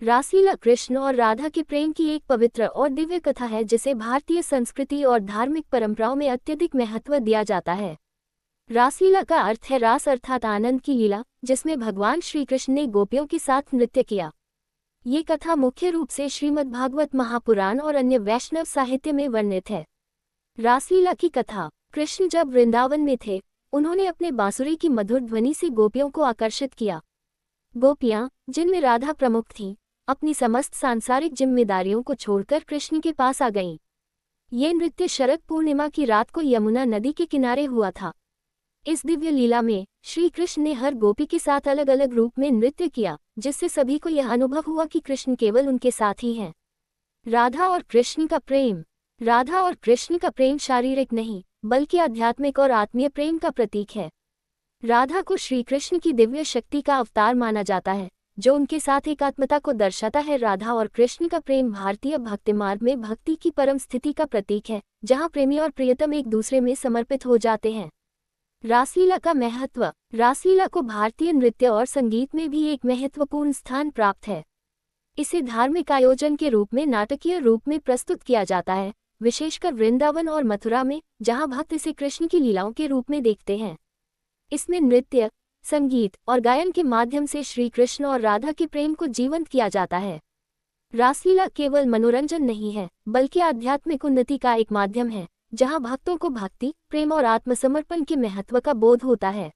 रासलीला कृष्ण और राधा के प्रेम की एक पवित्र और दिव्य कथा है जिसे भारतीय संस्कृति और धार्मिक परंपराओं में अत्यधिक महत्व दिया जाता है। रासलीला का अर्थ है रास अर्थात आनंद की लीला, जिसमें भगवान श्री कृष्ण ने गोपियों के साथ नृत्य किया। ये कथा मुख्य रूप से श्रीमद्भागवत महापुराण और अन्य वैष्णव साहित्य में वर्णित है। रासलीला की कथा। कृष्ण जब वृंदावन में थे, उन्होंने अपने बांसुरी की मधुर ध्वनि से गोपियों को आकर्षित किया। गोपियां, जिनमें राधा प्रमुख थीं, अपनी समस्त सांसारिक जिम्मेदारियों को छोड़कर कृष्ण के पास आ गईं। ये नृत्य शरद पूर्णिमा की रात को यमुना नदी के किनारे हुआ था। इस दिव्य लीला में श्री कृष्ण ने हर गोपी के साथ अलग अलग रूप में नृत्य किया, जिससे सभी को यह अनुभव हुआ कि कृष्ण केवल उनके साथ ही हैं। राधा और कृष्ण का प्रेम। राधा और कृष्ण का प्रेम शारीरिक नहीं, बल्कि आध्यात्मिक और आत्मीय प्रेम का प्रतीक है। राधा को श्री कृष्ण की दिव्य शक्ति का अवतार माना जाता है, जो उनके साथ एकात्मता को दर्शाता है। राधा और कृष्ण का प्रेम भारतीय भक्ति मार्ग में भक्ति की परम स्थिति का प्रतीक है, जहां प्रेमी और प्रियतम एक दूसरे में समर्पित हो जाते हैं। रासलीला का महत्व। रासलीला को भारतीय नृत्य और संगीत में भी एक महत्वपूर्ण स्थान प्राप्त है। इसे धार्मिक आयोजन के रूप में नाटकीय रूप में प्रस्तुत किया जाता है, विशेषकर वृंदावन और मथुरा में, जहां भक्त इसे कृष्ण की लीलाओं के रूप में देखते हैं। इसमें नृत्य, संगीत और गायन के माध्यम से श्री कृष्ण और राधा के प्रेम को जीवंत किया जाता है। रासलीला केवल मनोरंजन नहीं है, बल्कि आध्यात्मिक उन्नति का एक माध्यम है, जहां भक्तों को भक्ति, प्रेम और आत्मसमर्पण के महत्व का बोध होता है।